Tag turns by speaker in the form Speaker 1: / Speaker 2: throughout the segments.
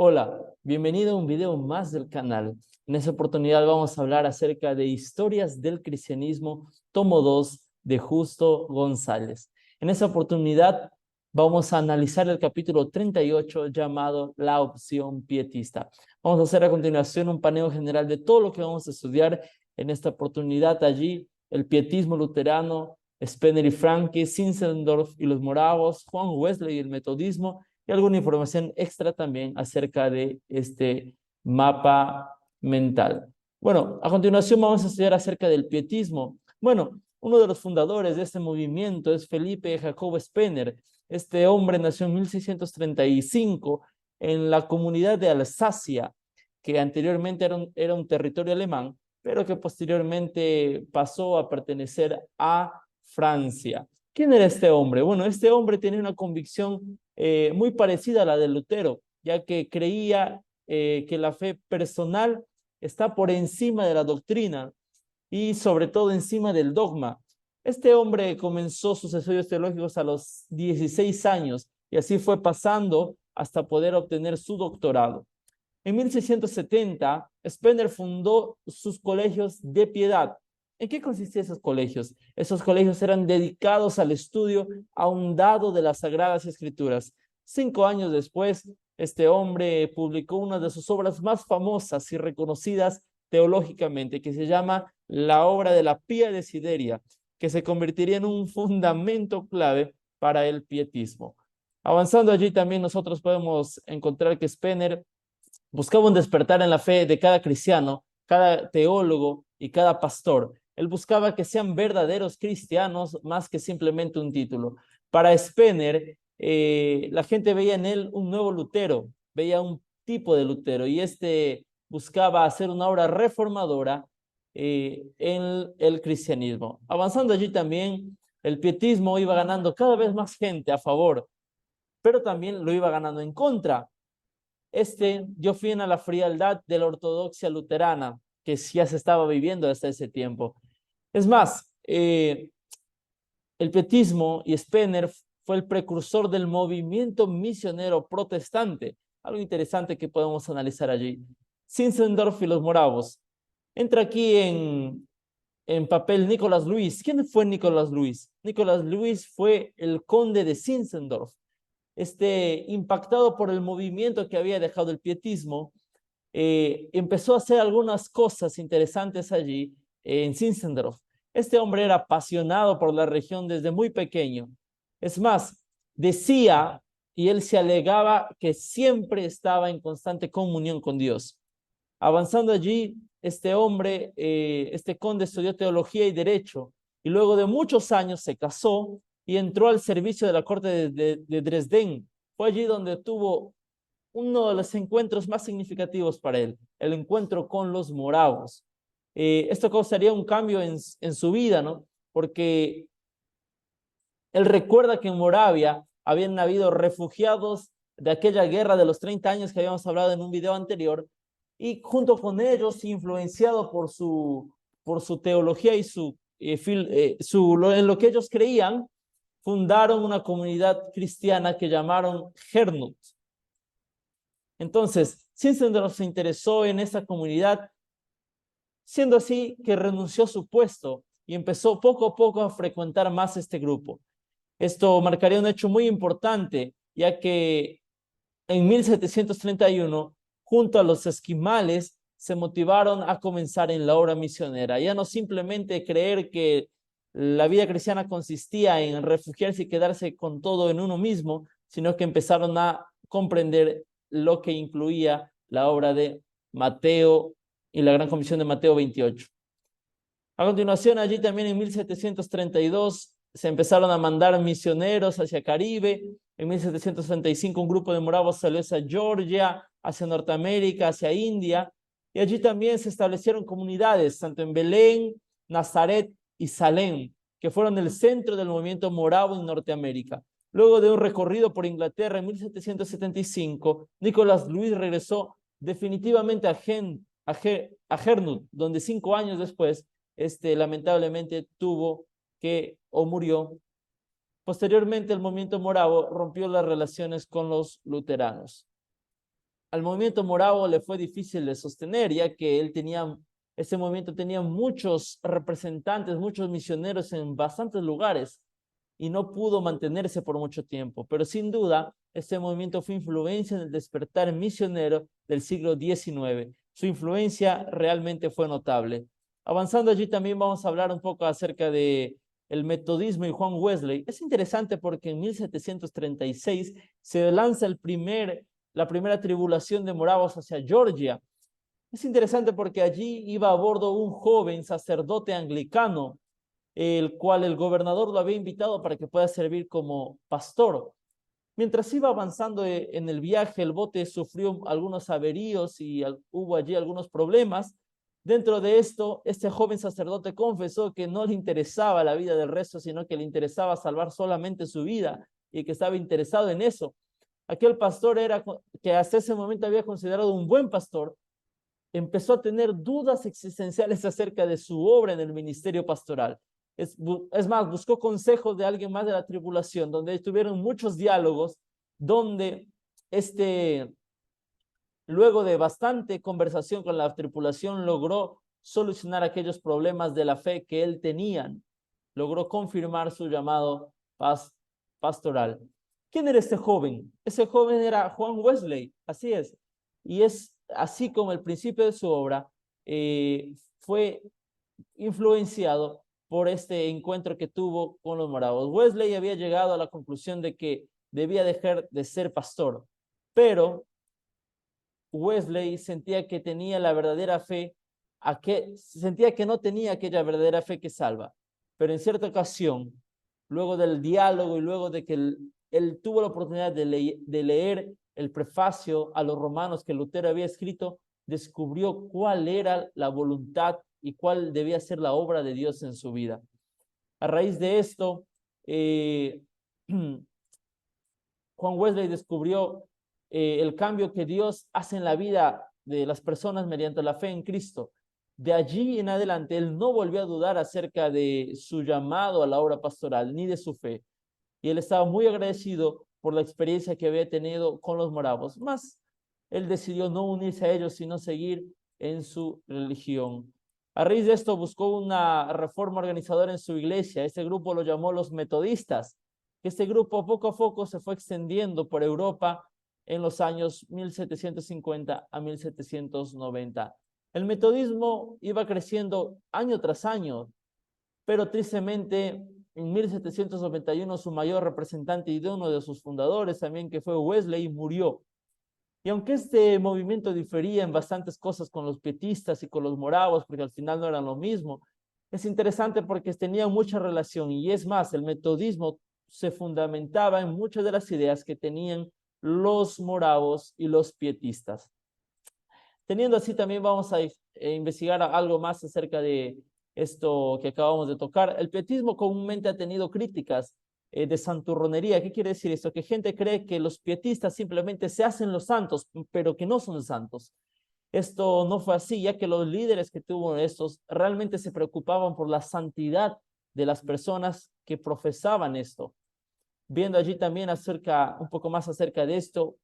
Speaker 1: Hola, bienvenido a un video más del canal. En esta oportunidad vamos a hablar acerca de Historias del Cristianismo, tomo 2 de Justo González. En esta oportunidad vamos a analizar el capítulo 38 llamado La opción pietista. Vamos a hacer a continuación un paneo general de todo lo que vamos a estudiar en esta oportunidad. Allí el pietismo luterano, Spener y Francke, Zinzendorf y los moravos, Juan Wesley y el metodismo, y alguna información extra también acerca de este mapa mental. Bueno, a continuación vamos a estudiar acerca del pietismo. Bueno, uno de los fundadores de este movimiento es Felipe Jacob Spener. Este hombre nació en 1635 en la comunidad de Alsacia, que anteriormente era un territorio alemán, pero que posteriormente pasó a pertenecer a Francia. ¿Quién era este hombre? Bueno, este hombre tenía una convicción muy parecida a la de Lutero, ya que creía que la fe personal está por encima de la doctrina y sobre todo encima del dogma. Este hombre comenzó sus estudios teológicos a los 16 años y así fue pasando hasta poder obtener su doctorado. En 1670, Spener fundó sus colegios de piedad. ¿En qué consistían esos colegios? Esos colegios eran dedicados al estudio ahondado de las Sagradas Escrituras. 5 años después, este hombre publicó una de sus obras más famosas y reconocidas teológicamente, que se llama La obra de la Pía Desideria, que se convertiría en un fundamento clave para el pietismo. Avanzando allí también nosotros podemos encontrar que Spener buscaba un despertar en la fe de cada cristiano, cada teólogo y cada pastor. Él buscaba que sean verdaderos cristianos más que simplemente un título. Para Spener, la gente veía en él un nuevo Lutero, veía un tipo de Lutero y este buscaba hacer una obra reformadora en el cristianismo. Avanzando allí también, el pietismo iba ganando cada vez más gente a favor, pero también lo iba ganando en contra. Este dio fin a la frialdad de la ortodoxia luterana que ya se estaba viviendo hasta ese tiempo. Es más, el pietismo y Spener fue el precursor del movimiento misionero protestante. Algo interesante que podemos analizar allí. Zinzendorf y los moravos. Entra aquí en papel Nicolás Luis. ¿Quién fue Nicolás Luis? Nicolás Luis fue el conde de Zinzendorf. Impactado por el movimiento que había dejado el pietismo, empezó a hacer algunas cosas interesantes allí en Zinzendorf. Este hombre era apasionado por la región desde muy pequeño. Es más, decía y él se alegaba que siempre estaba en constante comunión con Dios. Avanzando allí, este hombre, este conde estudió teología y derecho y luego de muchos años se casó y entró al servicio de la corte de Dresden. Fue allí donde tuvo uno de los encuentros más significativos para él, el encuentro con los moravos. Esto causaría un cambio en su vida, ¿no? Porque él recuerda que en Moravia habían habido refugiados de aquella guerra de los 30 años que habíamos hablado en un video anterior, y junto con ellos, influenciado por su teología y en lo que ellos creían, fundaron una comunidad cristiana que llamaron Gernot. Entonces, Zinzendorf se interesó en esa comunidad, siendo así que renunció a su puesto y empezó poco a poco a frecuentar más este grupo. Esto marcaría un hecho muy importante, ya que en 1731, junto a los esquimales, se motivaron a comenzar en la obra misionera. Ya no simplemente creer que la vida cristiana consistía en refugiarse y quedarse con todo en uno mismo, sino que empezaron a comprender lo que incluía la obra de Mateo y la gran comisión de Mateo 28. A continuación, allí también en 1732 se empezaron a mandar misioneros hacia Caribe. En 1735 un grupo de moravos salió hacia Georgia, hacia Norteamérica, hacia India. Y allí también se establecieron comunidades, tanto en Belén, Nazaret y Salem, que fueron el centro del movimiento moravo en Norteamérica. Luego de un recorrido por Inglaterra en 1775, Nicolás Luis regresó definitivamente a Gernot, donde 5 años después lamentablemente tuvo que o murió. Posteriormente, el movimiento moravo rompió las relaciones con los luteranos. al movimiento moravo le fue difícil de sostener, ya que ese movimiento tenía muchos representantes, muchos misioneros en bastantes lugares y no pudo mantenerse por mucho tiempo. Pero sin duda, este movimiento fue influencia en el despertar misionero del siglo XIX. Su influencia realmente fue notable. Avanzando allí también vamos a hablar un poco acerca de el metodismo y Juan Wesley. Es interesante porque en 1736 se lanza la primera tribulación de moravos hacia Georgia. Es interesante porque allí iba a bordo un joven sacerdote anglicano, el cual el gobernador lo había invitado para que pueda servir como pastor. Mientras iba avanzando en el viaje, el bote sufrió algunos averíos y hubo allí algunos problemas. Dentro de esto, este joven sacerdote confesó que no le interesaba la vida del resto, sino que le interesaba salvar solamente su vida y que estaba interesado en eso. Aquel pastor que hasta ese momento había considerado un buen pastor, empezó a tener dudas existenciales acerca de su obra en el ministerio pastoral. Es más, buscó consejos de alguien más de la tribulación, donde tuvieron muchos diálogos, donde luego de bastante conversación con la tripulación, logró solucionar aquellos problemas de la fe que él tenía. Logró confirmar su llamado pastoral. ¿Quién era este joven? Ese joven era Juan Wesley, así es. Y es así como el principio de su obra fue influenciado por este encuentro que tuvo con los moravos. Wesley había llegado a la conclusión de que debía dejar de ser pastor, pero Wesley sentía que tenía la verdadera fe, sentía que no tenía aquella verdadera fe que salva. Pero en cierta ocasión, luego del diálogo y luego de que él tuvo la oportunidad de leer el prefacio a los romanos que Lutero había escrito, descubrió cuál era la voluntad y cuál debía ser la obra de Dios en su vida. A raíz de esto, Juan Wesley descubrió el cambio que Dios hace en la vida de las personas mediante la fe en Cristo. De allí en adelante, él no volvió a dudar acerca de su llamado a la obra pastoral, ni de su fe. Y él estaba muy agradecido por la experiencia que había tenido con los moravos. Más, él decidió no unirse a ellos, sino seguir en su religión. A raíz de esto, buscó una reforma organizadora en su iglesia. Este grupo lo llamó los metodistas. Este grupo poco a poco se fue extendiendo por Europa en los años 1750 a 1790. El metodismo iba creciendo año tras año, pero tristemente en 1791 su mayor representante y de uno de sus fundadores también, que fue Wesley, murió. Y aunque este movimiento difería en bastantes cosas con los pietistas y con los moravos, porque al final no eran lo mismo, es interesante porque tenían mucha relación. Y es más, el metodismo se fundamentaba en muchas de las ideas que tenían los moravos y los pietistas. Teniendo así, también vamos a investigar algo más acerca de esto que acabamos de tocar. El pietismo comúnmente ha tenido críticas de santurronería. ¿Qué quiere decir esto? Que gente cree que los pietistas simplemente se hacen los santos, pero que no son santos. Esto no fue así, ya que los líderes que tuvo estos realmente se preocupaban por la santidad de las personas que profesaban esto. Viendo allí también un poco más acerca de esto,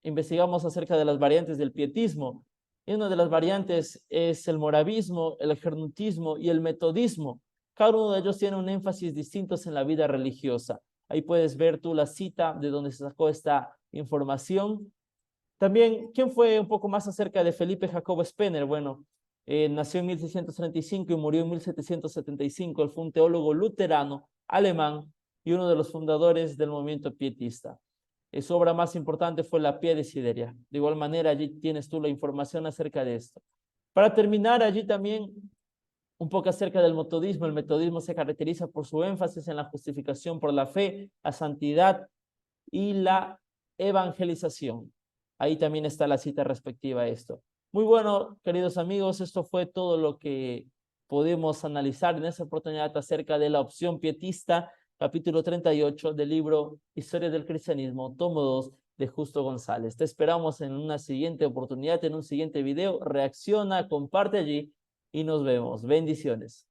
Speaker 1: investigamos acerca de las variantes del pietismo. Y una de las variantes es el moravismo, el gernutismo y el metodismo. Cada uno de ellos tiene un énfasis distinto en la vida religiosa. Ahí puedes ver tú la cita de donde se sacó esta información. También, ¿quién fue un poco más acerca de Felipe Jacobo Spener? Bueno, nació en 1635 y murió en 1775. Él fue un teólogo luterano, alemán y uno de los fundadores del movimiento pietista. Su obra más importante fue La Pie Desideria. De igual manera, allí tienes tú la información acerca de esto. Para terminar, allí también un poco acerca del metodismo. El metodismo se caracteriza por su énfasis en la justificación por la fe, la santidad y la evangelización. Ahí también está la cita respectiva a esto. Muy bueno, queridos amigos, esto fue todo lo que pudimos analizar en esta oportunidad acerca de la opción pietista, capítulo 38 del libro Historia del Cristianismo, tomo 2 de Justo González. Te esperamos en una siguiente oportunidad, en un siguiente video. Reacciona, comparte allí y nos vemos. Bendiciones.